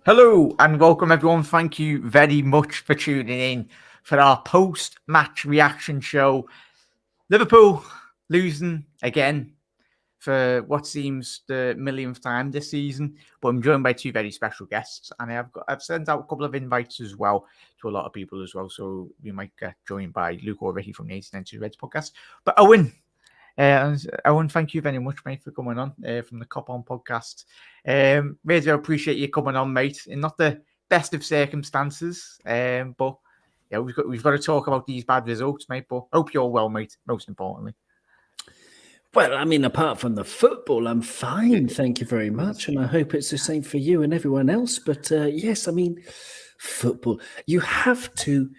Hello and welcome, everyone. Thank you very much for tuning in for our post-match reaction show. Liverpool losing again for what seems the millionth time this season, but I'm joined by two very special guests, and I've sent out a couple of invites as well to a lot of people as well. So we might get joined by Luke or Ricky from the 1892 Reds podcast. But Owen, thank you very much, mate, for coming on from the Cop On podcast. Really appreciate you coming on, mate. In not the best of circumstances, but yeah, we've got to talk about these bad results, mate. But hope you're well, mate. Most importantly. Well, I mean, apart from the football, I'm fine. Thank you very much. And I hope it's the same for you and everyone else. But yes, I mean, football, you have to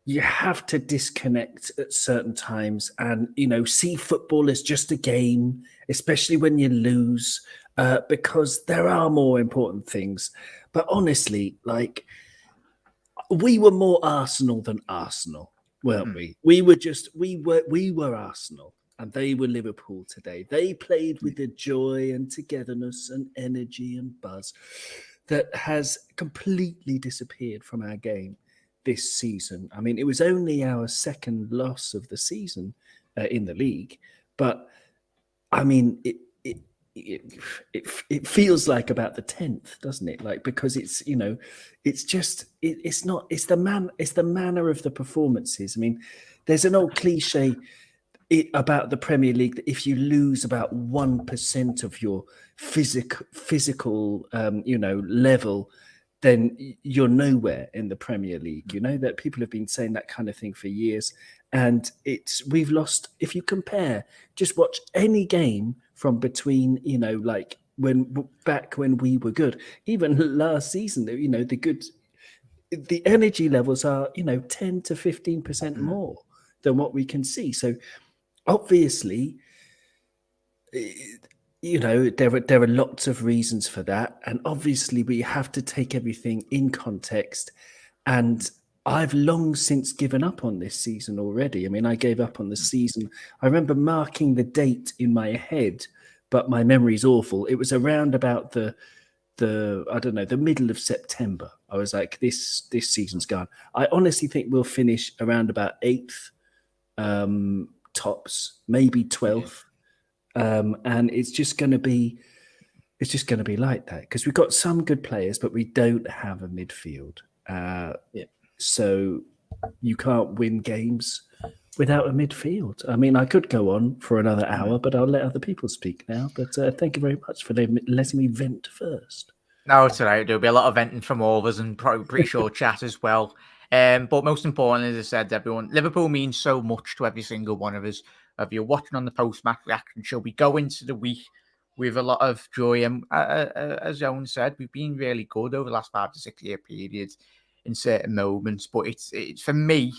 disconnect at certain times and, see football as just a game, especially when you lose, because there are more important things. But honestly, like, we were more Arsenal than Arsenal, weren't we? We were Arsenal. And they were Liverpool today. They played with the joy and togetherness and energy and buzz that has completely disappeared from our game this season. I mean, it was only our second loss of the season in the league, but I mean, it feels like about the 10th, doesn't it? Like, because it's the manner of the performances. I mean, there's an old cliche about the Premier League that if you lose about 1% of your physical level, then you're nowhere in the Premier League. You know that people have been saying that kind of thing for years, and we've lost. If you compare, just watch any game from between, like back when we were good, even last season. The energy levels are 10 to 15% more than what we can see. So obviously, there are lots of reasons for that, and obviously we have to take everything in context. And I've long since given up on this season already. I mean, I gave up on the season. I remember marking the date in my head, but my memory's awful. It was around about the I don't know, the middle of September. I was like, this season's gone. I honestly think we'll finish around about 8th. Tops, maybe 12th, and it's just going to be like that because we've got some good players, but we don't have a midfield. So you can't win games without a midfield. I mean, I could go on for another hour, but I'll let other people speak now. But thank you very much for letting me vent first. No, it's all right. There'll be a lot of venting from all of us and probably pretty sure chat as well. But most importantly, as I said, everyone, Liverpool means so much to every single one of us. If you're watching on the post-match reaction show, we go into the week with a lot of joy. And as Owen said, we've been really good over the last 5 to 6 year period in certain moments. But it's for me,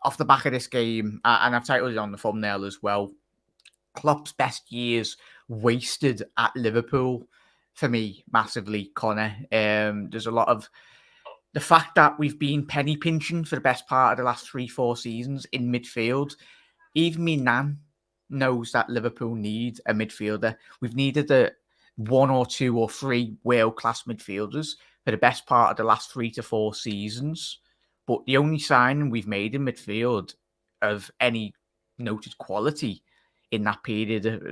off the back of this game, and I've titled it on the thumbnail as well, Klopp's best years wasted at Liverpool. For me, massively, Connor. There's a lot of the fact that we've been penny pinching for the best part of the last 3-4 seasons in midfield. Even me nan knows that Liverpool need a midfielder. We've needed a 1 or 2 or 3 world-class midfielders for the best part of the last 3 to 4 seasons. But the only signing we've made in midfield of any noted quality in that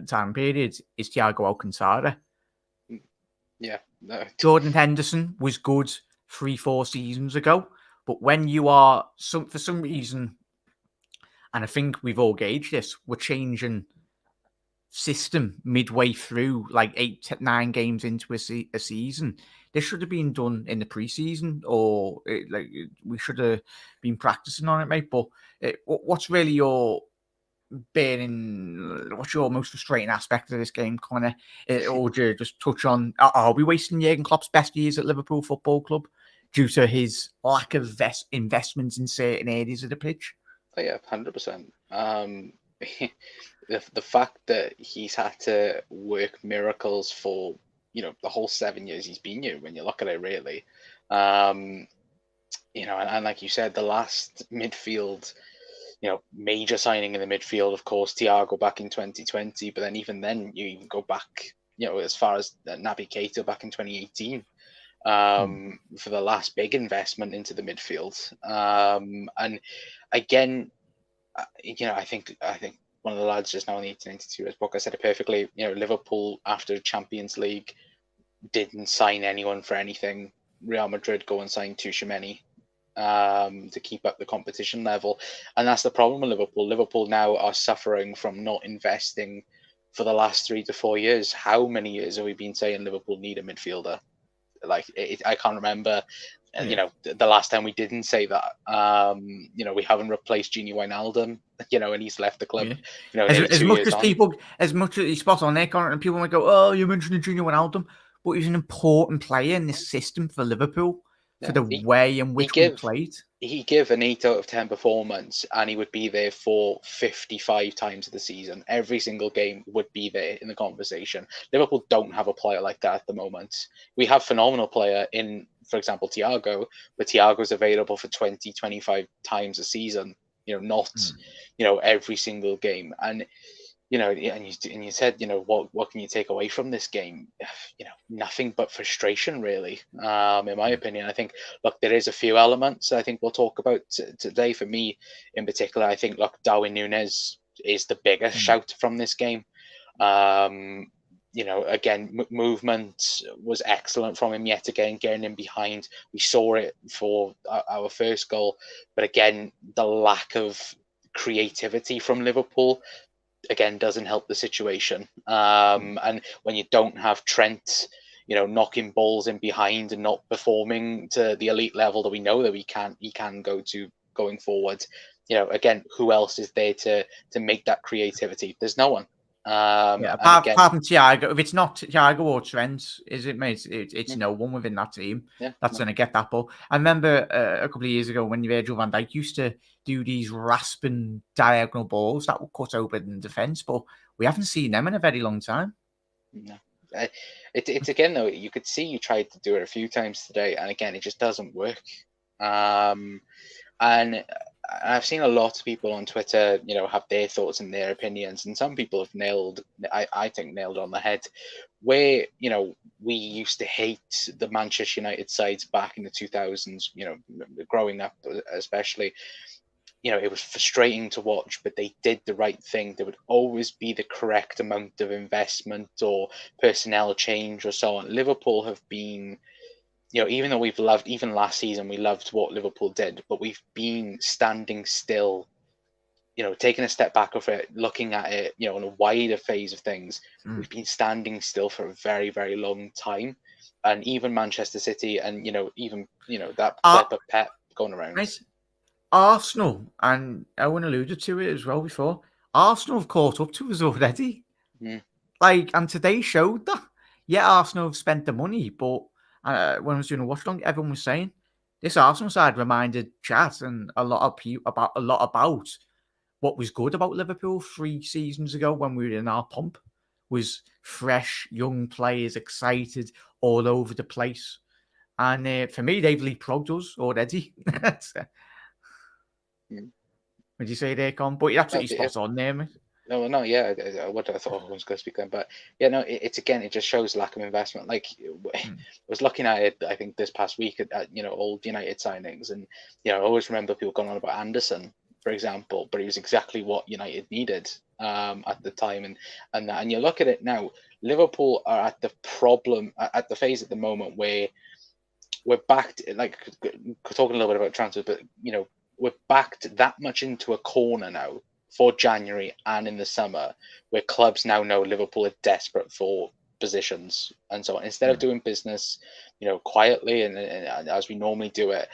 time period is Thiago Alcantara. Yeah. No. Jordan Henderson was good 3-4 seasons ago, but when you are for some reason, and I think we've all gauged this, we're changing system midway through, like 8 to 9 games into a season. This should have been done in the preseason, or we should have been practicing on it, mate. But what's really your what's your most frustrating aspect of this game, Connor? Or would you just touch on, are we wasting Jurgen Klopp's best years at Liverpool Football Club due to his lack of investments in certain areas of the pitch? Oh, yeah, 100%. The fact that he's had to work miracles for, the whole 7 years he's been here, when you look at it, really. And like you said, the last midfield, major signing in the midfield, of course, Thiago back in 2020. But then even then, you even go back, as far as Naby Keita back in 2018. for the last big investment into the midfield. And again, I think one of the lads just now on the 1892 book, I said it perfectly. Liverpool after Champions League didn't sign anyone for anything. Real Madrid go and sign Tchouaméni to keep up the competition level, and that's the problem with Liverpool. Liverpool now are suffering from not investing for the last 3 to 4 years. How many years have we been saying Liverpool need a midfielder? I can't remember. The last time we didn't say that. We haven't replaced Gini Wijnaldum. And he's left the club. Yeah. As much as he's spot on there, Connor, and people might go, "Oh, you're mentioning Gini Wijnaldum," but he's an important player in this system for Liverpool for the way in which we played. He give an 8 out of 10 performance, and he would be there for 55 times of the season. Every single game would be there in the conversation. Liverpool don't have a player like that at the moment. We have phenomenal player in, for example, Thiago, but Thiago's available for 20, 25 times a season. Not every single game. And and you said, what can you take away from this game? Nothing but frustration, really. In my opinion, I think, look, there is a few elements I think we'll talk about today. For me, in particular, I think, look, Darwin Núñez is the biggest shout from this game. Again, movement was excellent from him yet again, getting in behind. We saw it for our first goal, but again, the lack of creativity from Liverpool again doesn't help the situation. And when you don't have Trent, knocking balls in behind and not performing to the elite level that we know that he can go to going forward, again, who else is there to make that creativity? There's no one. Apart from Thiago, if it's not Thiago or Trent, is it, mate? It's no one within that team that's going to get that ball. I remember a couple of years ago when Virgil van Dijk used to do these rasping diagonal balls that would cut open in defence, but we haven't seen them in a very long time. No. It's again, though, you could see you tried to do it a few times today, and again, it just doesn't work. And I've seen a lot of people on Twitter, have their thoughts and their opinions, and some people have nailed on the head. Where we used to hate the Manchester United sides back in the 2000s, growing up especially. It was frustrating to watch, but they did the right thing. There would always be the correct amount of investment or personnel change or so on. Liverpool have been, even though we've loved, even last season, we loved what Liverpool did, but we've been standing still, taking a step back of it, looking at it, in a wider phase of things. We've been standing still for a very, very long time. And even Manchester City and, even, that clip of Pep going around. Nice. Arsenal, and Owen alluded to it as well before, Arsenal have caught up to us already. And today showed that. Yeah, Arsenal have spent the money, but when I was doing a watch along, everyone was saying this Arsenal side reminded chat and a lot of people about what was good about Liverpool 3 seasons ago when we were in our pomp. Was fresh, young players, excited, all over the place. And for me, they've leapfrogged us already. Would you say there, Con? But you're absolutely spot on there, mate. No, I thought I was going to speak then, but it just shows lack of investment. Like, I was looking at it, I think this past week at old United signings, and I always remember people going on about Anderson, for example, but he was exactly what United needed at the time, and you look at it now, Liverpool are at the phase at the moment where we're backed, like talking a little bit about transfers, but we're backed that much into a corner now for January and in the summer, where clubs now know Liverpool are desperate for positions and so on. Instead of doing business, quietly and as we normally do it,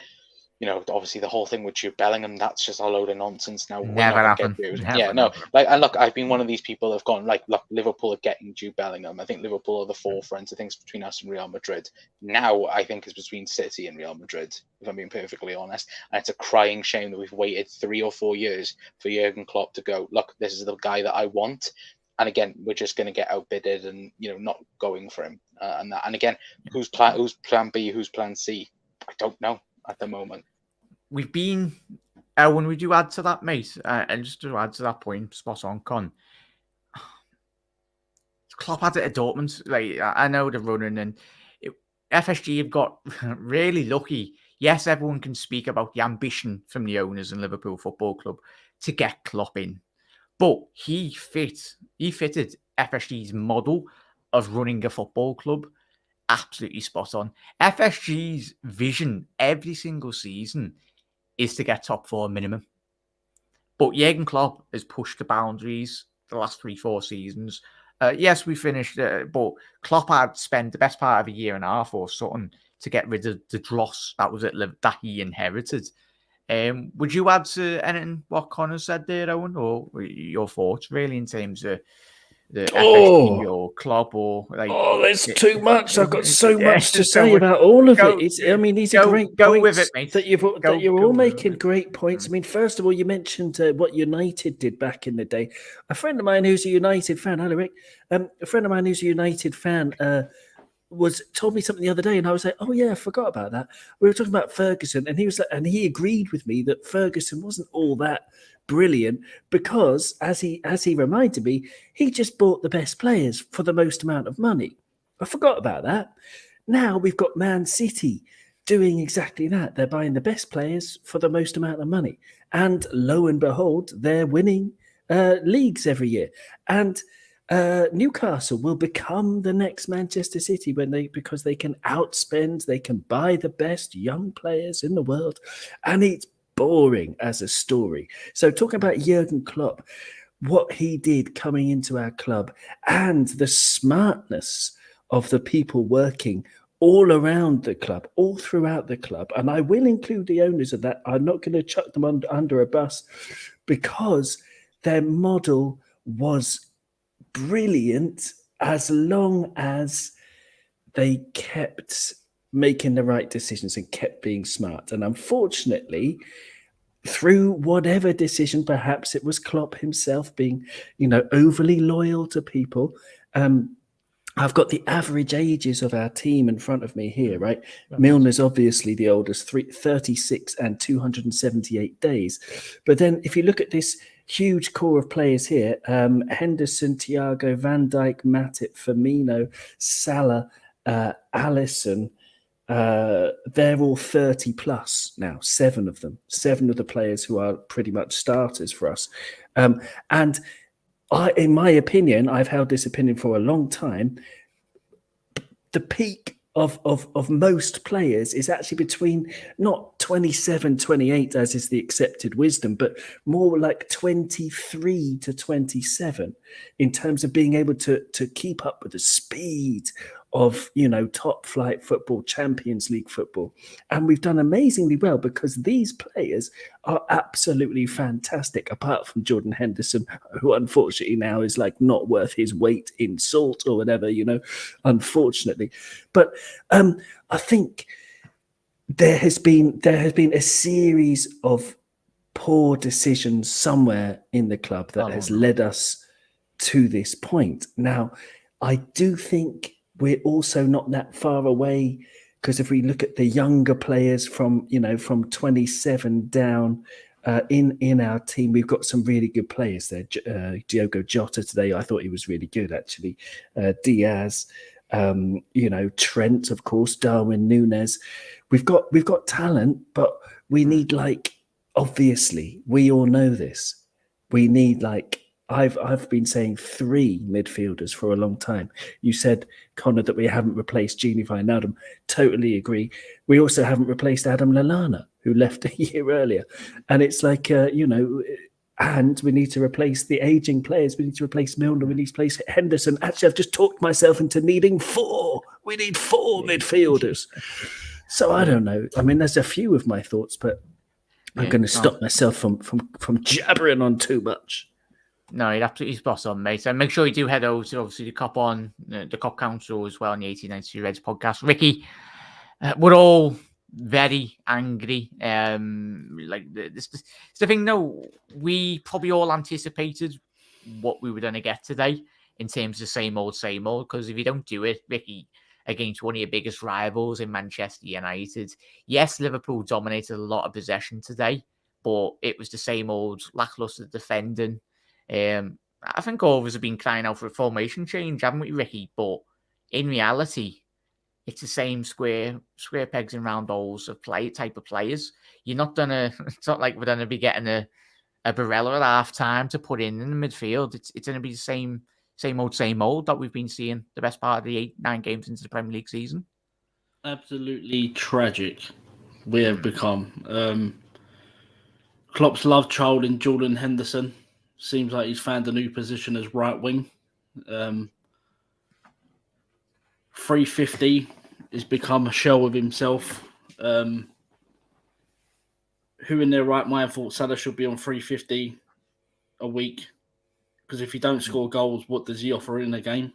obviously the whole thing with Jude Bellingham, that's just a load of nonsense now. Never happened. And look, I've been one of these people that have gone, like, look, Liverpool are getting Jude Bellingham. I think Liverpool are the forefront of things between us and Real Madrid. Now, I think it's between City and Real Madrid, if I'm being perfectly honest. And it's a crying shame that we've waited 3 or 4 years for Jurgen Klopp to go, look, this is the guy that I want. And again, we're just going to get outbidded and, not going for him. And again, who's plan B, who's plan C? I don't know at the moment. We've been, when we do add to that, mate, and just to add to that point, spot on, Con. Klopp had it at Dortmund. Like, I know they're running, and FSG have got really lucky. Yes, everyone can speak about the ambition from the owners in Liverpool Football Club to get Klopp in, but he fitted FSG's model of running a football club absolutely spot on. FSG's vision every single season is to get top four minimum. But Jurgen Klopp has pushed the boundaries the last 3-4 seasons. Yes, we finished, but Klopp had spent the best part of a year and a half or something to get rid of the dross that he inherited. Would you add to anything what Connor said there, Owen, or your thoughts really in terms of the FSG or club or like? Oh, there's too much. I've got so much to so say much. about all of Go- it. These are great go points with it, mate. that you're Go all with making it. great points. I mean, first of all, you mentioned what United did back in the day. A friend of mine who's a United fan, hello Rick. A friend of mine who's a United fan told me something the other day, and I was like, "Oh yeah, I forgot about that." We were talking about Ferguson, and he was like, and he agreed with me that Ferguson wasn't all that brilliant because, as he reminded me, he just bought the best players for the most amount of money. I forgot about that. Now we've got Man City doing exactly that. They're buying the best players for the most amount of money, and lo and behold, they're winning leagues every year. And Newcastle will become the next Manchester City because they can outspend, they can buy the best young players in the world, and it's boring as a story. So talking about Jurgen Klopp, what he did coming into our club and the smartness of the people working all around the club, all throughout the club, and I will include the owners of that. I'm not going to chuck them under a bus because their model was brilliant as long as they kept making the right decisions and kept being smart. And unfortunately, through whatever decision, perhaps it was Klopp himself being, overly loyal to people. I've got the average ages of our team in front of me here, right? Milner's obviously the oldest, 36 and 278 days. But then if you look at this huge core of players here, Henderson, Thiago, Van Dijk, Matip, Firmino, Salah, Alisson, they're all 30 plus now, 7 of them, 7 of the players who are pretty much starters for us. And in my opinion, I've held this opinion for a long time, the peak of most players is actually between not 27, 28, as is the accepted wisdom, but more like 23 to 27 in terms of being able to keep up with the speed of, top flight football, Champions League football. And we've done amazingly well because these players are absolutely fantastic, apart from Jordan Henderson, who unfortunately now is like not worth his weight in salt or whatever, unfortunately. But I think there has been a series of poor decisions somewhere in the club that has led us to this point. Now, I do think we're also not that far away, because if we look at the younger players from 27 down in our team, we've got some really good players there. Diogo Jota today, I thought he was really good actually. Diaz, Trent, of course, Darwin Núñez. We've got talent, but we need, obviously we all know this. We need I've been saying 3 midfielders for a long time. You said, Connor, that we haven't replaced Gini Wijnaldum. Totally agree. We also haven't replaced Adam Lallana, who left a year earlier. And it's and we need to replace the aging players. We need to replace Milner. We need to replace Henderson. Actually, I've just talked myself into needing 4. We need 4 midfielders. So I don't know. I mean, there's a few of my thoughts, but I'm going to stop myself from jabbering on too much. No, you're absolutely spot on, mate. And make sure you do head over to obviously the Cop Council as well on the 1892 Reds podcast. Ricky, we're all very angry. It's the thing, though. We probably all anticipated what we were going to get today in terms of same old. Because if you don't do it, Ricky, against one of your biggest rivals in Manchester United, yes, Liverpool dominated a lot of possession today, but it was the same old lackluster defending. I think all of us have been crying out for a formation change, haven't we, Ricky? But in reality, it's the same square pegs and round holes of type of players. You're not gonna. It's not like we're gonna be getting a Barella at half time to put in the midfield. It's gonna be the same old that we've been seeing the best part of the 8-9 games into the Premier League season. Absolutely tragic we have become. Klopp's love child in Jordan Henderson seems like he's found a new position as right wing. 350 has become a shell of himself. Who in their right mind thought Salah should be on 350 a week? Because if he don't score goals, what does he offer in a game?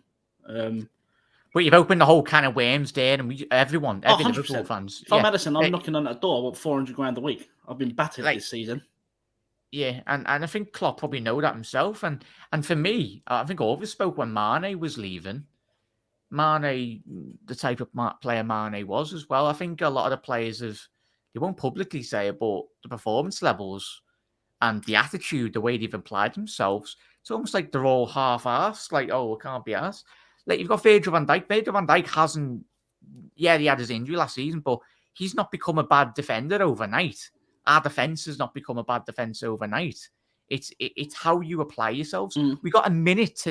But you've opened the whole can of worms there, and every 100%. Liverpool fans. If I'm Madison, I'm knocking on that door. I want 400 grand a week. I've been battered this season. Yeah, and I think Klopp probably know that himself. And for me, I think all of us spoke when Mane was leaving. Mane, the type of player Mane was as well. I think a lot of the players they won't publicly say it, but the performance levels and the attitude, the way they've applied themselves, it's almost like they're all half-assed. Like, oh, it can't be asked. Like, you've got Virgil van Dijk. Virgil van Dijk hasn't... Yeah, he had his injury last season, but he's not become a bad defender overnight. Our defence has not become a bad defence overnight. It's how you apply yourselves. We got a minute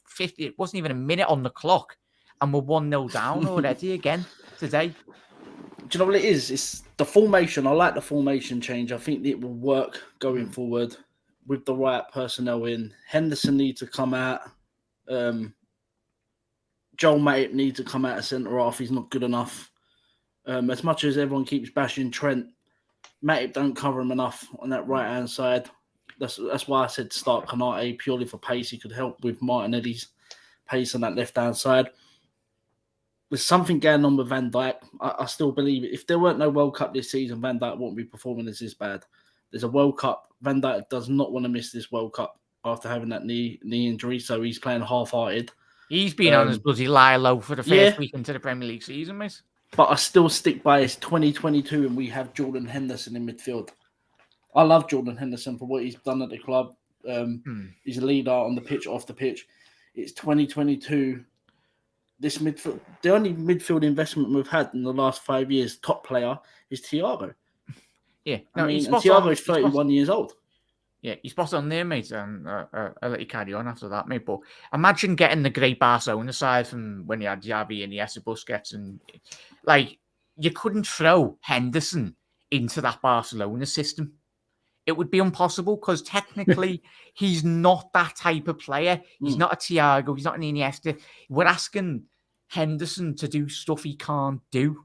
50. It wasn't even a minute on the clock, and we're 1-0 down already again today. Do you know what it is? It's the formation. I like the formation change. I think it will work going forward with the right personnel in. Henderson needs to come out. Joel Matip needs to come out of centre half. He's not good enough. As much as everyone keeps bashing Trent, Matip don't cover him enough on that right hand side. That's why I said start Konate purely for pace. He could help with Martinelli's pace on that left hand side. There's something going on with Van Dijk. I still believe it. If there weren't no World Cup this season, Van Dijk wouldn't be performing as this bad. There's a World Cup. Van Dijk does not want to miss this World Cup after having that knee injury, so he's playing half-hearted. He's been on his bloody lie low for the first week into the Premier League season, mate. But I still stick by it's 2022 and we have Jordan Henderson in midfield. I love Jordan Henderson for what he's done at the club. He's a leader on the pitch, off the pitch. It's 2022. This midfield, the only midfield investment we've had in the last 5 years, top player, is Thiago. Yeah. No, and Thiago is 31 years old. Yeah, you're spot on there, mate. And I'll let you carry on after that, mate. But imagine getting the great Barcelona side from when you had Xavi and Iniesta, Busquets, and like you couldn't throw Henderson into that Barcelona system. It would be impossible because technically he's not that type of player. He's not a Thiago. He's not an Iniesta. We're asking Henderson to do stuff he can't do,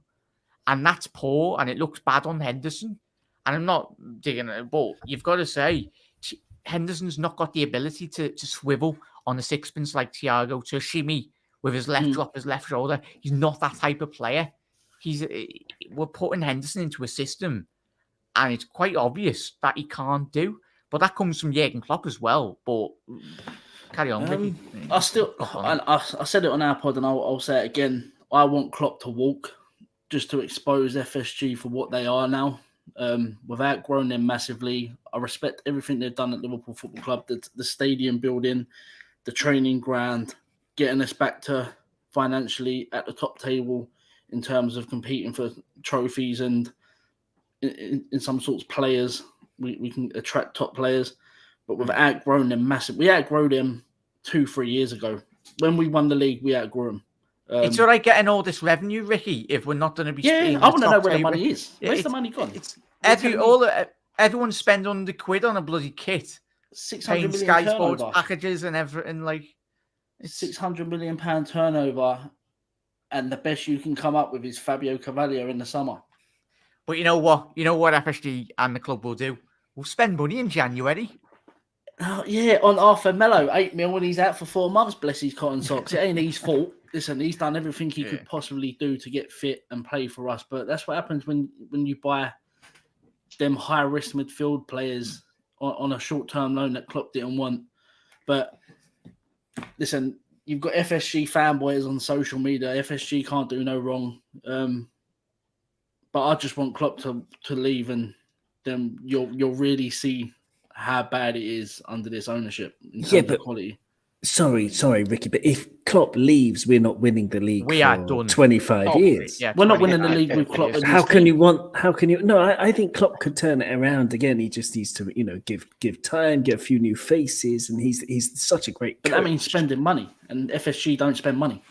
and that's poor. And it looks bad on Henderson. And I'm not digging it, but you've got to say Henderson's not got the ability to swivel on a sixpence like Thiago, to shimmy with his left drop his left shoulder. He's not that type of player. We're putting Henderson into a system, and it's quite obvious that he can't do. But that comes from Jurgen Klopp as well. But carry on, Ricky. I said it on our pod, and I'll say it again. I want Klopp to walk, just to expose FSG for what they are now. We've outgrown them massively. I respect everything they've done at Liverpool Football Club, the stadium building, the training ground, getting us back to financially at the top table in terms of competing for trophies and in some sorts of players. We can attract top players, but we've outgrown them massively. We outgrew them 2-3 years ago. When we won the league, we outgrew them. It's all right getting all this revenue, Ricky, if we're not going to be... I want to know where the money is. Where's the money gone? Everyone's spending £100 on a bloody kit. 600 million Sky turnover. Sports packages and everything. Like, it's £600 million turnover, and the best you can come up with is Fabio Carvalho in the summer. But you know what? FSG and the club will do? We'll spend money in January. Oh, yeah, on Arthur Mello, 8 mil when he's out for 4 months, bless his cotton socks. It ain't his fault. Listen, he's done everything he could possibly do to get fit and play for us. But that's what happens when you buy them high-risk midfield players on a short-term loan that Klopp didn't want. But listen, you've got FSG fanboys on social media. FSG can't do no wrong. But I just want Klopp to leave, and then you'll really see how bad it is under this ownership in terms of quality. Sorry, Ricky, but if Klopp leaves, we're not winning the league We for are done. 25 years. Yeah, We're not winning the 25 league with Klopp. years. at How this can team. you want? How can you? No, I think Klopp could turn it around again. He just needs to, give time, get a few new faces, and he's such a great But coach. that means spending money, and FSG don't spend money.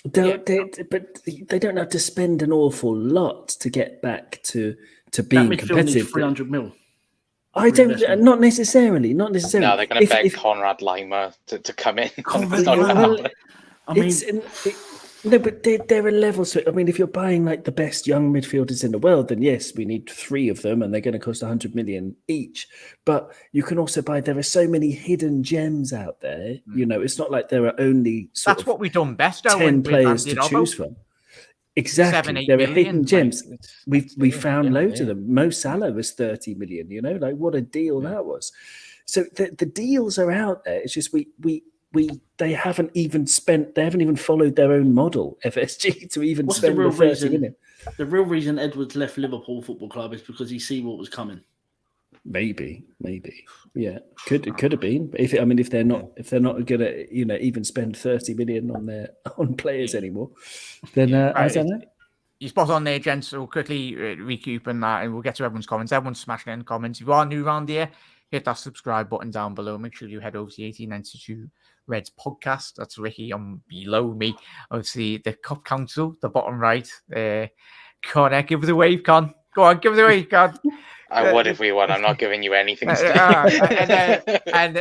But they don't have to spend an awful lot to get back to That being midfield competitive. needs 300 mil. I don't. reinvestment. Not necessarily. Not No, necessarily. they're going to beg Conrad Lima to come in. Conrad It's not gonna Lima. happen. I mean, No, but there are levels to it. I mean, if you're buying like the best young midfielders in the world, then yes, we need 3 of them, and they're going to cost 100 million each. But you can also buy. There are so many hidden gems out there. It's not like there are only That's what we've done best. 10 players to choose from. Exactly, there are hidden gems. We found loads of them. Mo Salah was 30 million. Like what a deal that was. So the deals are out there. It's just they haven't even followed their own model, FSG, to even what's spend the real 30 reason? million. The real reason Edwards left Liverpool Football Club is because he see what was coming. Maybe, yeah, could have been. If they're not gonna, even spend 30 million on players anymore, then I don't know. You spot on there, gents. So we'll quickly recoup on that, and we'll get to everyone's comments. Everyone's smashing in comments. If you are new around here, hit that subscribe button down below. Make sure you head over to the 1892 Reds podcast. That's Ricky on below me. Obviously, the Cup Council, the bottom right. Connor, give us a wave, Con. Go on, give us a wave, Con. I would if we won. I'm not giving you anything. and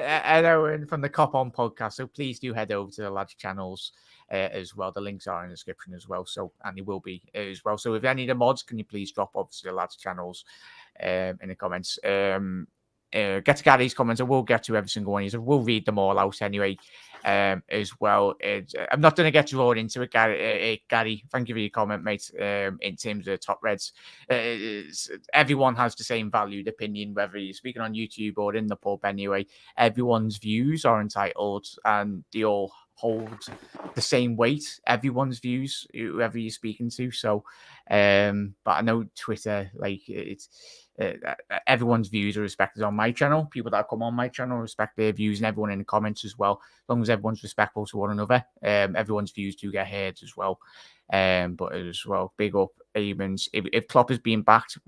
Owen from the Cop On podcast. So please do head over to the lads' channels as well. The links are in the description as well. So, and they will be as well. So if any of the mods, can you please drop obviously the lads' channels in the comments. Get to Gary's comments. I will get to every single one. We'll read them all out anyway. As well. I'm not going to get too all into it, Gary. Gary, thank you for your comment, mate. In terms of top Reds, everyone has the same valued opinion, whether you're speaking on YouTube or in the pub. Anyway, everyone's views are entitled, and they all hold the same weight. Everyone's views, whoever you're speaking to. So, but I know Twitter, like it's. Everyone's views are respected on my channel. People that come on my channel respect their views, and everyone in the comments as well. As long as everyone's respectful to one another, everyone's views do get heard as well. But as well, big up Eamons. If Klopp is being backed,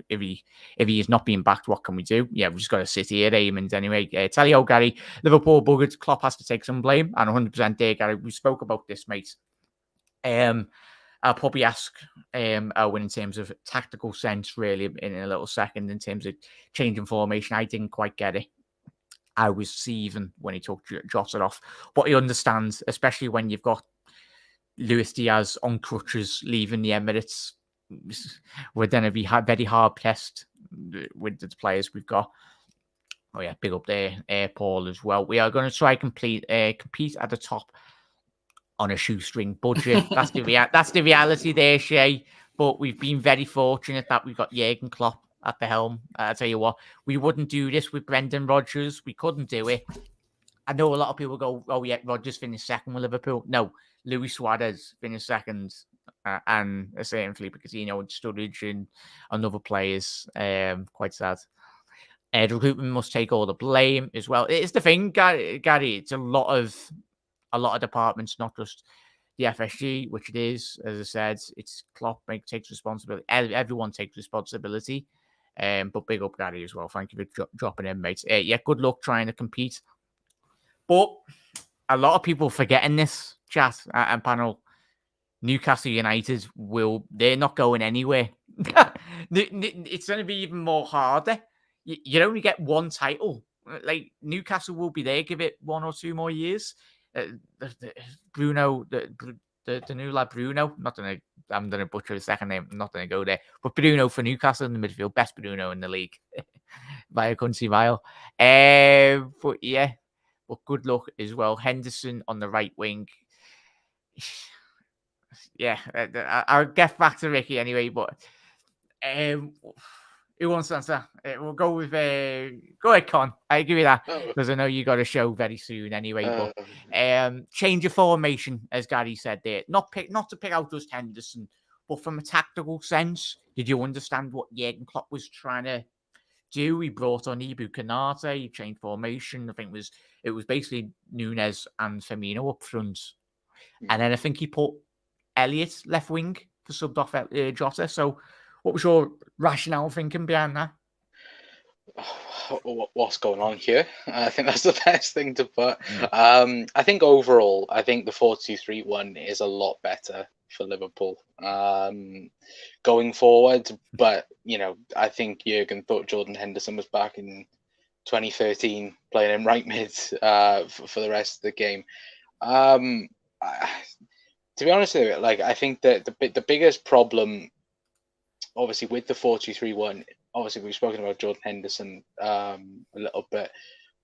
if he is not being backed, what can we do? Yeah, we've just got to sit here, Eamons. Anyway, tell you, Gary, Liverpool buggered. Klopp has to take some blame, and 100% there, Gary. We spoke about this, mate. I'll probably ask Owen in terms of tactical sense, really, in a little second, in terms of changing formation. I didn't quite get it. I was seething when he took Jota off. But he understands, especially when you've got Luis Diaz on crutches leaving the Emirates. We're going to be very hard pressed with the players we've got. Oh, yeah, big up there, Paul, as well. We are going to try compete at the top on a shoestring budget. That's the reality there, Shay. But we've been very fortunate that we've got Jurgen Klopp at the helm. I tell you what, we wouldn't do this with Brendan Rodgers. We couldn't do it. I know a lot of people go, "Oh yeah, Rodgers finished second with Liverpool." No, Luis Suarez finished second, and a certain Felipe Coutinho and Sturridge and other players. Quite sad. The recruitment must take all the blame as well. It's the thing, Gary. It's a lot of departments, not just the FSG, which it is. As I said, it's Klopp takes responsibility. Everyone takes responsibility. But big up, Gary, as well. Thank you for dropping in, mate. Yeah, good luck trying to compete. But a lot of people forgetting this, chat and panel. Newcastle United they're not going anywhere. It's going to be even more harder. You only get one title. Like Newcastle will be there. Give it 1 or 2 more years. Bruno, the new lad Bruno. I'm gonna butcher his second name. I'm not gonna go there. But Bruno for Newcastle in the midfield, best Bruno in the league by a country mile. But yeah, but good luck as well. Henderson on the right wing. Yeah, I'll get back to Ricky anyway. But who wants to answer? We'll go with go ahead, Con. I give you that because I know you got a show very soon anyway. But change of formation, as Gary said there. Not to pick out just Henderson, but from a tactical sense, did you understand what Jurgen Klopp was trying to do. He brought on Ibu Kanate, he changed formation. I think it was basically Nunes and Firmino up front. And then I think he put Elliott left wing for subbed off Jota. So what was your rationale thinking behind that? What's going on here? I think that's the best thing to put. I think overall, I think the 4-2-3-1 is a lot better for Liverpool going forward. But, I think Jurgen thought Jordan Henderson was back in 2013 playing in right mid for the rest of the game. To be honest with you, I think that the biggest problem, obviously, with the 4-2-3-1, obviously we've spoken about Jordan Henderson a little bit,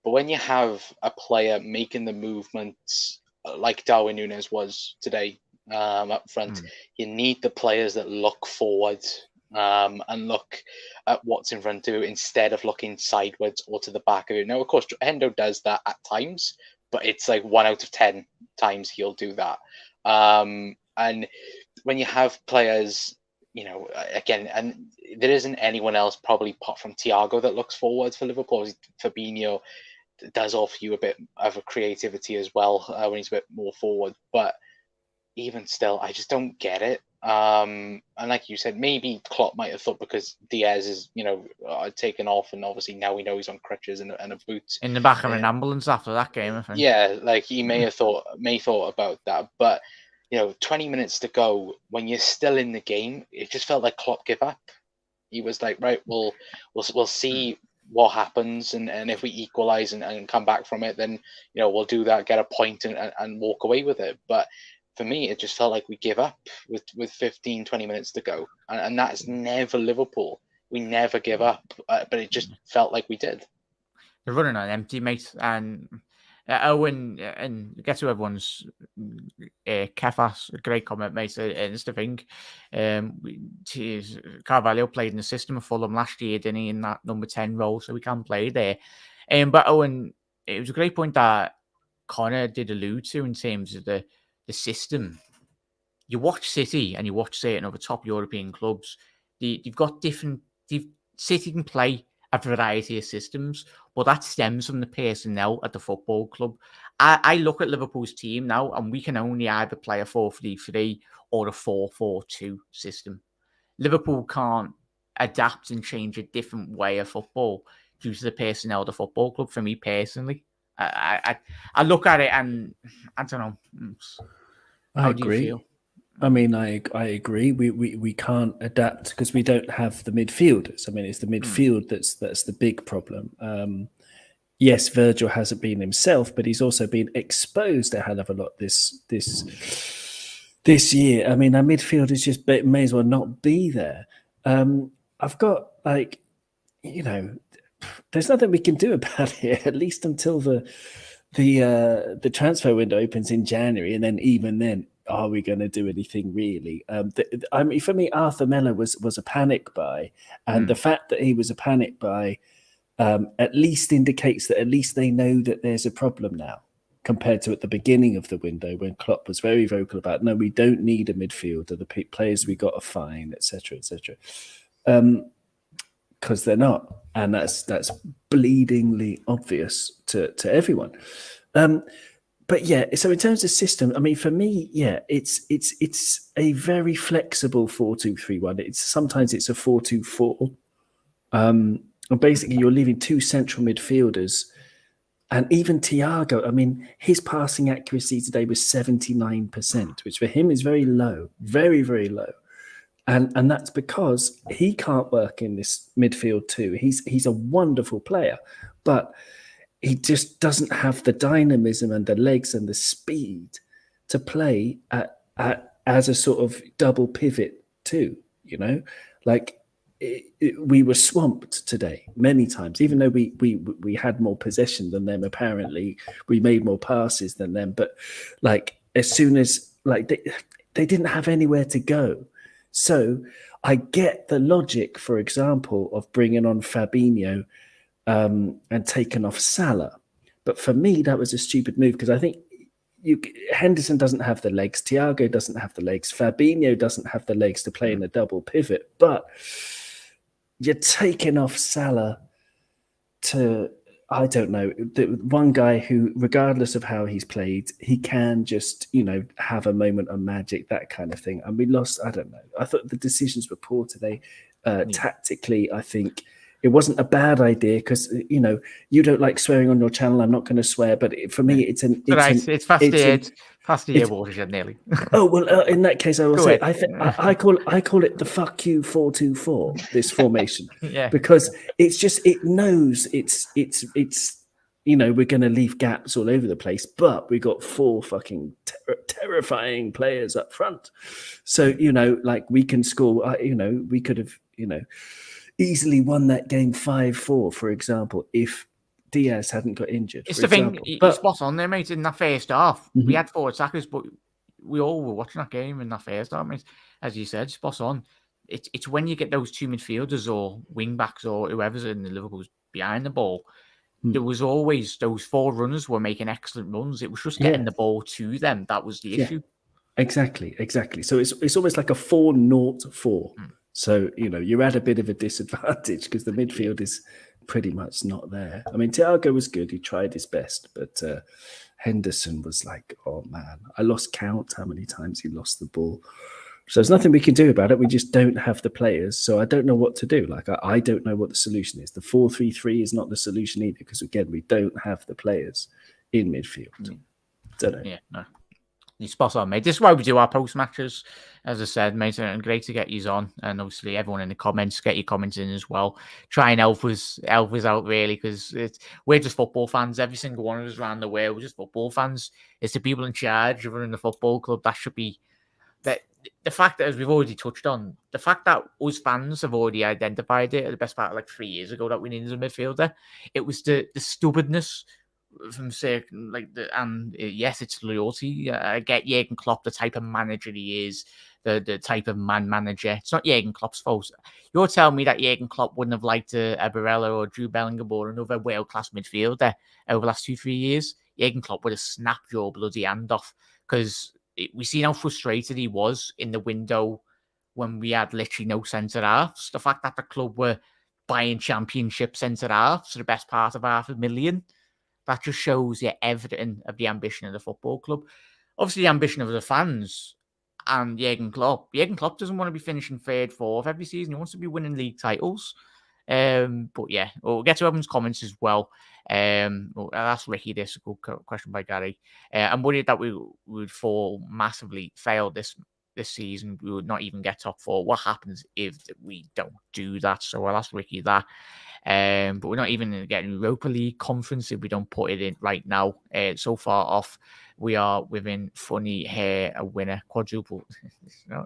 but when you have a player making the movements like Darwin Núñez was today up front, you need the players that look forward and look at what's in front of you instead of looking sideways or to the back of you. Now, of course, Hendo does that at times, but it's like 1 out of 10 times he'll do that. And when you have players, again, and there isn't anyone else probably apart from Thiago that looks forward for Liverpool. Fabinho does offer you a bit of a creativity as well when he's a bit more forward. But even still, I just don't get it. And like you said, maybe Klopp might have thought because Diaz is, taken off, and obviously now we know he's on crutches and a boot in the back of an ambulance after that game. I think. Yeah, he may have thought about that, but 20 minutes to go when you're still in the game, it just felt like Klopp gave up. He was like, right, we'll see what happens, and if we equalize and come back from it, then we'll do that, get a point and walk away with it. But for me, it just felt like we give up with 15, 20 minutes to go. And that's never Liverpool. We never give up, but it just felt like we did. They're running on empty, mate. And Owen, and guess who everyone's Kefas, a great comment, mate. It's the thing. Carvalho played in the system of Fulham last year, didn't he, in that number 10 role, so we can play there. But Owen, it was a great point that Connor did allude to in terms of the system. You watch City and you watch certain other top European clubs. You've got different. City can play a variety of systems, but that stems from the personnel at the football club. I look at Liverpool's team now, and we can only either play a 4-3-3 or a 4-4-2 system. Liverpool can't adapt and change a different way of football due to the personnel of the football club. For me personally, I look at it and I don't know. I agree. I mean, I agree. We can't adapt because we don't have the midfielders. I mean, it's the midfield that's the big problem. Yes, Virgil hasn't been himself, but he's also been exposed a hell of a lot this year. I mean, our midfield is just may as well not be there. I've got there's nothing we can do about it, at least until the transfer window opens in January, and then even then, are we going to do anything really? I mean, for me, Arthur Miller was a panic buy, and the fact that he was a panic buy at least indicates that at least they know that there's a problem now, compared to at the beginning of the window when Klopp was very vocal about, no, we don't need a midfielder, the players we got are fine, etc., etc. Because they're not, and that's bleedingly obvious to everyone. But yeah, so in terms of system, I mean, for me, yeah, it's a very flexible 4-2-3-1. Sometimes it's a 4-2-4. And basically, you're leaving two central midfielders, and even Thiago. I mean, his passing accuracy today was 79%, which for him is very low, very, very low. And that's because he can't work in this midfield too. He's a wonderful player, but he just doesn't have the dynamism and the legs and the speed to play as a sort of double pivot too, we were swamped today many times, even though we had more possession than them. Apparently we made more passes than them, but as soon as they didn't have anywhere to go. So I get the logic, for example, of bringing on Fabinho and taking off Salah. But for me, that was a stupid move because I think Henderson doesn't have the legs. Thiago doesn't have the legs. Fabinho doesn't have the legs to play in a double pivot. But you're taking off Salah to, I don't know, the one guy who, regardless of how he's played, he can just, have a moment of magic, that kind of thing. And we lost, I don't know. I thought the decisions were poor today. Tactically, I think it wasn't a bad idea because, you don't like swearing on your channel. I'm not going to swear, but for me, it's past the year watershed nearly. Oh well, in that case, I will say I call it the fuck you 4-2-4. This formation, because it's just, it knows it's we're going to leave gaps all over the place, but we got 4 fucking terrifying players up front. So like we can score. We could have easily won that game 5-4, for example, if Diaz hadn't got injured. It's the thing, you're spot on there, mate. In that first half, we had 4 attackers, but we all were watching that game in that first half, mate. As you said, spot on. It's when you get those 2 midfielders or wing backs or whoever's in the Liverpool's behind the ball, there was always those 4 runners were making excellent runs. It was just getting the ball to them that was the issue. Exactly. So it's almost like a 4-0-4. So you're at a bit of a disadvantage because the midfield is pretty much not there. I mean, Thiago was good. He tried his best, but Henderson was like, oh man, I lost count how many times he lost the ball. So there's nothing we can do about it. We just don't have the players. So I don't know what to do. Like, I don't know what the solution is. The 4-3-3 is not the solution either because, again, we don't have the players in midfield. Don't know. Yeah, no. You're spot on, mate. This is why we do our post matches, as I said, mate. And great to get you on, and obviously everyone in the comments, get your comments in as well. Try and help us out really, because we're just football fans. Every single one of us around the world, we're just football fans. It's the people in charge of running the football club that should be that. The fact that, as we've already touched on, the fact that us fans have already identified it at the best part of like 3 years ago that we needed a midfielder. It was the stubbornness from certain, yes, it's loyalty. I get Jurgen Klopp, the type of manager he is, the type of manager. It's not Jurgen Klopp's fault. You're telling me that Jurgen Klopp wouldn't have liked a Barella or Drew Bellingham or another world-class midfielder over the last 2-3 years? Jurgen Klopp would have snapped your bloody hand off, because we seen how frustrated he was in the window when we had literally no centre-halves. The fact that the club were buying championship centre-halves for the best part of $500,000, that just shows you everything of the ambition of the football club. Obviously, the ambition of the fans and Jurgen Klopp. Jurgen Klopp doesn't want to be finishing 3rd, 4th every season. He wants to be winning league titles. But yeah, we'll get to everyone's comments as well. I'll ask Ricky this, a good question by Gary. I'm worried that we would fail this season. We would not even get top 4. What happens if we don't do that? So I'll ask Ricky that. But we're not even getting Europa League conference if we don't put it in right now. So far off, we are within funny hair a winner, quadruple.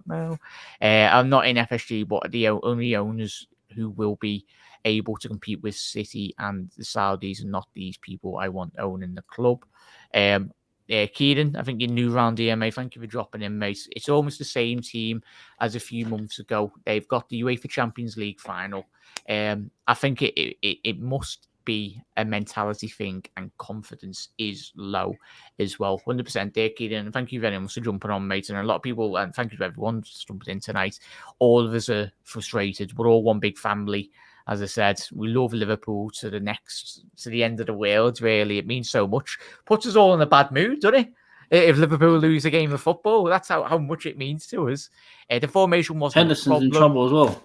No. I'm not in FSG, but the only owners who will be able to compete with City and the Saudis, and not these people I want owning the club. Kieran, I think you're new round here, mate. Thank you for dropping in, mate. It's almost the same team as a few months ago. They've got the UEFA Champions League final. I think it must be a mentality thing, and confidence is low as well. 100% there, Kieran. Thank you very much for jumping on, mate. And a lot of people, and thank you to everyone for jumping in tonight. All of us are frustrated. We're all one big family. As I said, we love Liverpool to the end of the world, really. It means so much. Puts us all in a bad mood, doesn't it? If Liverpool lose a game of football, that's how much it means to us. The formation wasn't Henderson's in trouble as well.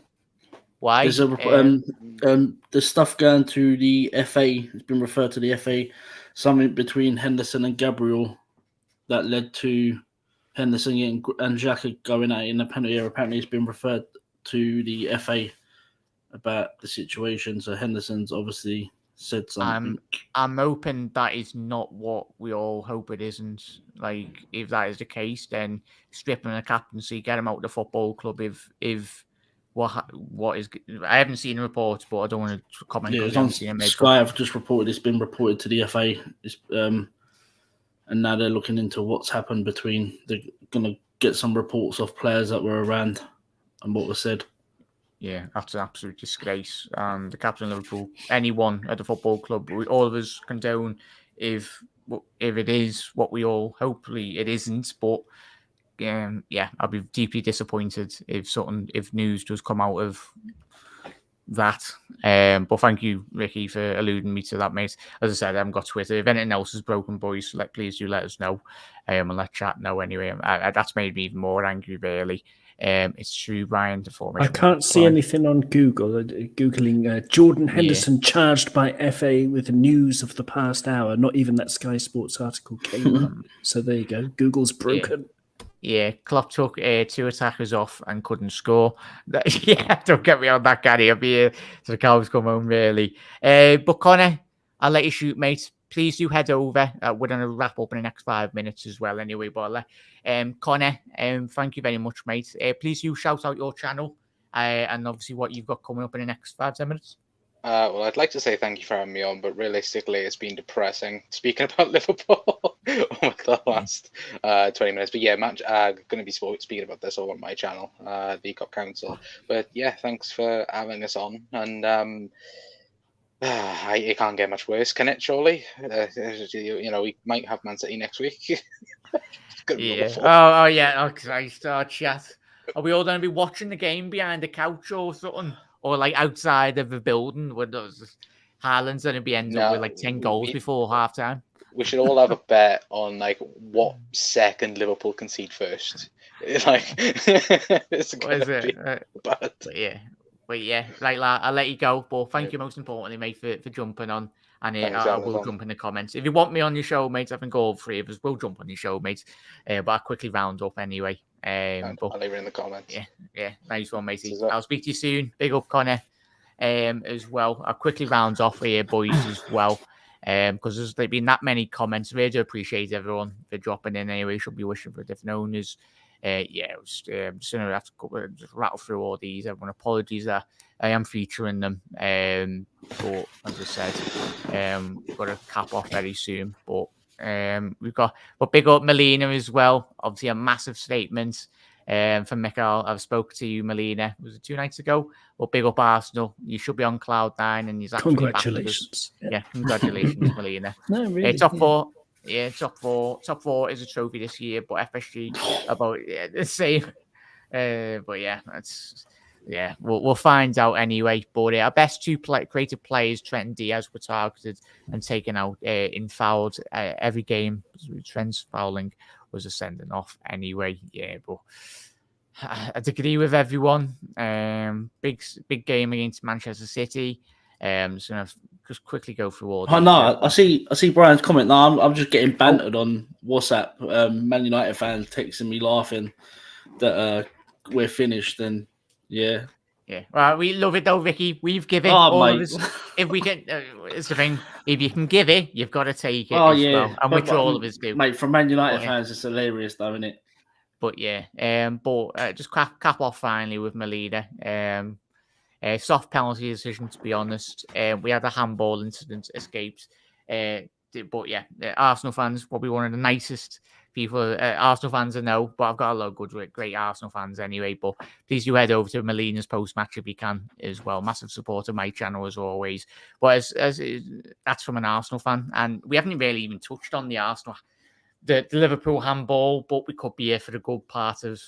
Why? There's the stuff going to the FA. It's been referred to the FA. Something between Henderson and Gabriel that led to Henderson and Xhaka going out in the penalty area. Apparently, it's been referred to the FA about the situation. So Henderson's obviously said something. I'm hoping that is not what we all hope it isn't. Like, if that is the case, then strip him of the captaincy, get him out of the football club. If what is, I haven't seen the reports, but I don't want to comment. Yeah, it's on Sky. Have just reported it's been reported to the FA. And now they're looking into what's happened between. They're going to get some reports of players that were around and what was said. Yeah, that's an absolute disgrace. The captain of Liverpool, anyone at the football club, all of us condone if it is what we all, hopefully it isn't, but I'll be deeply disappointed if news does come out of that. But thank you, Ricky, for alluding me to that, mate. As I said, I haven't got Twitter. If anything else is broken, boys, please do let us know. And let chat know anyway. That's made me even more angry, really. It's true, Brian. I can't see anything on Google. Googling Jordan Henderson charged by FA with news of the past hour. Not even that Sky Sports article came up. So there you go. Google's broken. Yeah, Klopp took 2 attackers off and couldn't score. Don't get me on that, Gary. I'll be here so the cows come home, really. But Connor, I'll let you shoot, mate. Please do head over. We're going to wrap up in the next 5 minutes as well, anyway. But Connor, thank you very much, mate. Please do shout out your channel and obviously what you've got coming up in the next 5-10 minutes. Well, I'd like to say thank you for having me on, but realistically, it's been depressing speaking about Liverpool over the last 20 minutes. But yeah, Matt, going to be speaking about this all on my channel, the Cop Council. But yeah, thanks for having us on. And it can't get much worse, can it? Surely, we might have Man City next week. It's gonna be awful. Oh yeah. Oh Christ, chat. Are we all going to be watching the game behind the couch or something? Or outside of a building where Haaland's going to be ending up with 10 goals before half time. We should all have a bet on what second Liverpool concede first. It's going to be bad. But yeah, I'll let you go. But thank you most importantly, mate, for jumping on. And I will jump in the comments. If you want me on your show, mate, I think all 3 of us will jump on your show, mate. But I'll quickly round up anyway. I'll leave it in the comments. Yeah, nice one, matey. I'll speak to you soon. Big up, Connor, as well. I'll quickly round off here, boys, as well, because there's been that many comments. Really do appreciate everyone for dropping in anyway. Should be wishing for different owners. I'm just going to have to just rattle through all these. Everyone, apologies that I am featuring them. But as I said, we've got to cap off very soon. But big up Melina as well. Obviously, a massive statement from Mikel. I've spoke to you, Melina. Was it 2 nights ago? Well, big up Arsenal. You should be on cloud9, and he's actually congratulations. Congratulations, Melina. No, really. Top 4. Yeah, top four is a trophy this year, but FSG about the same. But yeah, we'll find out anyway. But our best 2 creative players, Trent and Diaz, were targeted and taken out in fouls every game. Trent's fouling was a sending off anyway. Yeah, but I agree with everyone. Big game against Manchester City. Just gonna just quickly go through all. Oh no, I see Brian's comment now. I'm just getting bantered on WhatsApp. Man United fans texting me laughing that we're finished. And yeah. Well, we love it though, Vicky. We've given if we can. It's the thing. If you can give it, you've got to take it. Well, and which all of us do. Mate, from Man United fans, it's hilarious, though, isn't it? But yeah, just cap off finally with Melina. Soft penalty decision, to be honest. We had a handball incident escaped. But yeah, Arsenal fans, probably one of the nicest people. Arsenal fans I know, but I've got a lot of great Arsenal fans anyway. But please do head over to Melina's post-match if you can as well. Massive support of my channel as always. But as that's from an Arsenal fan. And we haven't really even touched on the Arsenal the Liverpool handball, but we could be here for a good part of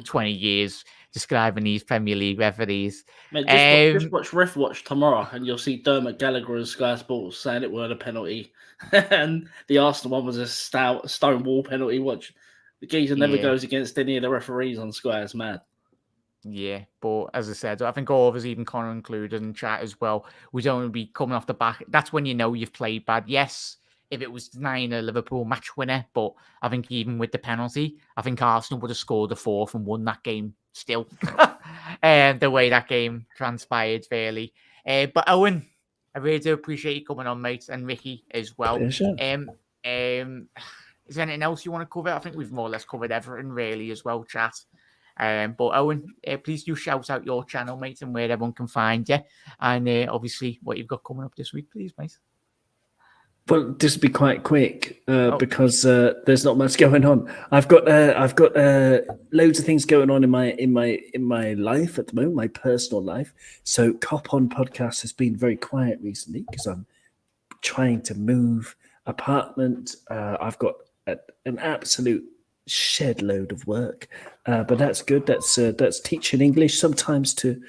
20 years describing these Premier League referees. Mate, just watch Ref Watch tomorrow and you'll see Dermot Gallagher and Sky Sports saying it weren't a penalty. And the Arsenal one was a stone wall penalty. Watch. The geezer never goes against any of the referees on Sky. It's mad. Yeah, but as I said, I think all of us, even Connor included in chat as well, we don't want to be coming off the back. That's when you know you've played bad. Yes, if it was denying a Liverpool match winner, but I think even with the penalty, I think Arsenal would have scored a 4th and won that game still. The way that game transpired, really. But Owen, I really do appreciate you coming on, mate, and Ricky as well. Pleasure. Is there anything else you want to cover? I think we've more or less covered everything, really, as well, chat. But Owen, please do shout out your channel, mate, and where everyone can find you. And obviously, what you've got coming up this week, please, mate. Well, just to be quite quick, because there's not much going on. I've got loads of things going on in my life at the moment, my personal life. So, Cop On Podcast has been very quiet recently because I'm trying to move apartment. I've got an absolute shed load of work, but that's good. That's teaching English sometimes to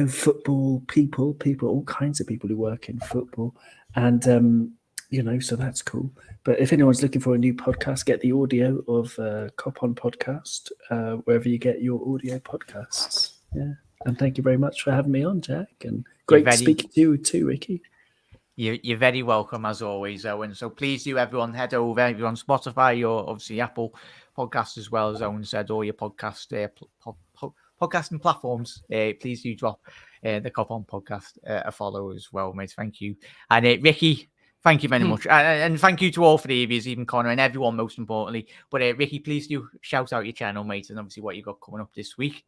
football people, all kinds of people who work in football. And, so that's cool. But if anyone's looking for a new podcast, get the audio of Cop On Podcast, wherever you get your audio podcasts. Yeah. And thank you very much for having me on, Jack. And great speaking to you too, Ricky. You're very welcome, as always, Owen. So please do, everyone, head over. If you're on Spotify or obviously Apple Podcasts as well, as Owen said, all your podcast podcasting platforms, please do drop the Cop On Podcast a follow as well, mate. Thank you. And Ricky, thank you very much. And thank you to all three of you, even Connor and everyone, most importantly. But Ricky, please do shout out your channel, mate, and obviously what you've got coming up this week.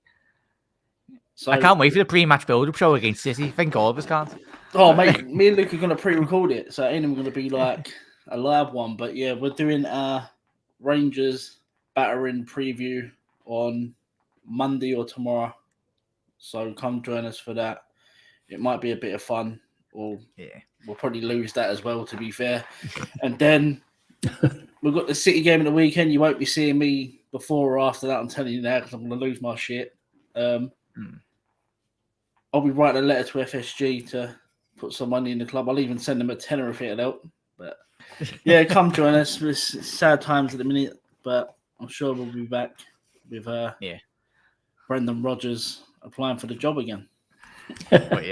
So, I can't wait for the pre-match build-up show against City. I think all of us can't. Oh, mate, me and Luke are going to pre-record it, so it ain't even going to be like a live one. But yeah, we're doing our Rangers battering preview on Monday or tomorrow. So come join us for that. It might be a bit of fun, or we'll probably lose that as well, to be fair. And then we've got the City game of the weekend. You won't be seeing me before or after that, I'm telling you now, because I'm going to lose my shit. I'll be writing a letter to FSG to put some money in the club. I'll even send them a tenner if it'll help. But yeah, come join us. It's sad times at the minute, but I'm sure we'll be back with Brendan Rodgers applying for the job again. But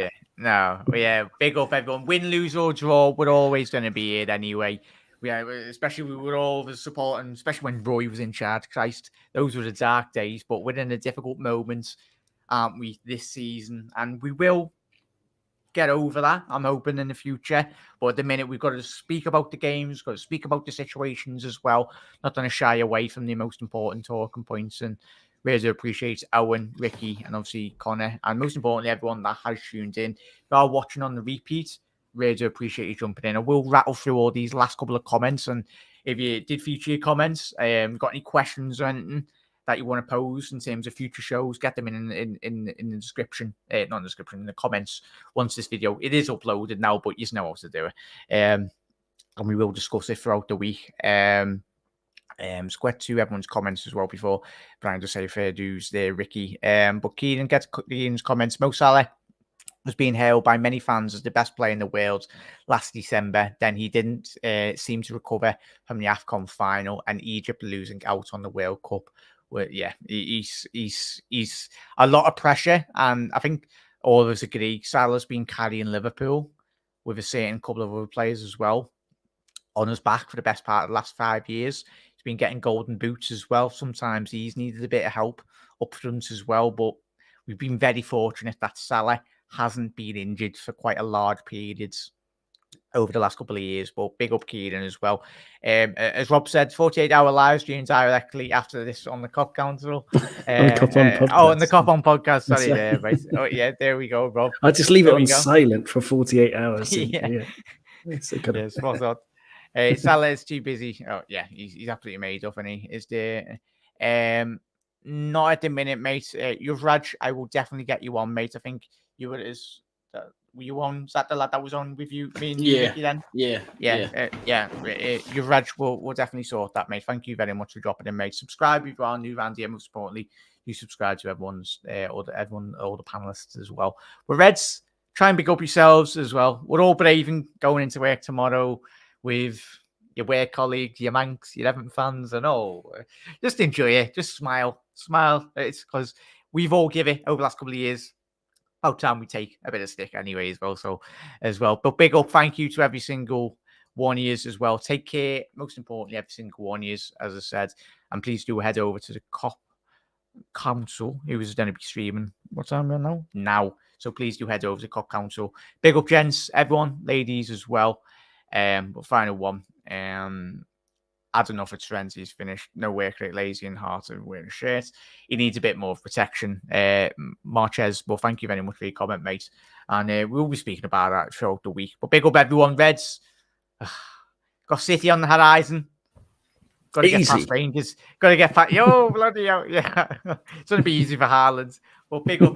big up everyone. Win, lose or draw, we're always going to be here anyway. Especially we were all supporting, especially when Roy was in charge. Christ, those were the dark days. But we're in a difficult moment, aren't we, this season? And we will get over that, I'm hoping, in the future. But at the minute, we've got to speak about the games, got to speak about the situations as well. Not going to shy away from the most important talking points. And really appreciate Owen, Ricky, and obviously Connor, and most importantly, everyone that has tuned in. If you are watching on the repeat, really do appreciate you jumping in. I will rattle through all these last couple of comments, and if you did feature your comments, got any questions or anything that you want to pose in terms of future shows, get them in the description, not in the description, in the comments once this video, it is uploaded now, but you know how to do it. And we will discuss it throughout the week. Square to everyone's comments as well before Brian just say fair dues there, Ricky. But Keenan gets Keenan's comments. Mo Salah was being hailed by many fans as the best player in the world last December. Then he didn't seem to recover from the AFCON final and Egypt losing out on the World Cup. Well, he's a lot of pressure, and I think all of us agree Salah's been carrying Liverpool with a certain couple of other players as well on his back for the best part of the last 5 years. He's been getting golden boots as well. Sometimes he's needed a bit of help up front as well, but we've been very fortunate that Salah hasn't been injured for quite a large periods over the last couple of years. But big up Kieran as well. As Rob said, 48-hour live stream directly after this on the Cop Council. On the Cop On Podcast. Sorry there, mate. Oh yeah, there we go, Rob. I just leave it on silent for 48 hours. Spot on. Salah is too busy. Oh yeah, he's absolutely made up, and he is there. Not at the minute, mate. Yuvraj, I will definitely get you on, mate. I think you were were you on? Is that the lad that was on with you, me and you, Vicky, then? Yuvraj, we'll definitely sort that, mate. Thank you very much for dropping in, mate. Subscribe if you are new around here. Most importantly, you subscribe to everyone's all the panelists as well. But Reds, try and pick up yourselves as well. We're all braving going into work tomorrow with your work colleagues, your Manx, your Everton fans, and all. Just enjoy it. Just smile. It's because we've all given it over the last couple of years. About time we take a bit of stick anyway as well. But big up, thank you to every single one of you as well. Take care. Most importantly, every single one of you, as I said. And please do head over to the Cop Council, who is going to be streaming. What time are we now? So please do head over to Cop Council. Big up, gents, everyone, ladies as well. But final one. Had enough of trends. He's finished. No work rate, lazy and hard to wear a shirt. He needs a bit more of protection. Marquez, well, thank you very much for your comment, mate. And we'll be speaking about that throughout the week. But big up everyone, Reds. Got City on the horizon. Got to get past Rangers. Got to get past. Yo, bloody hell. Yeah. It's going to be easy for Haaland. But big up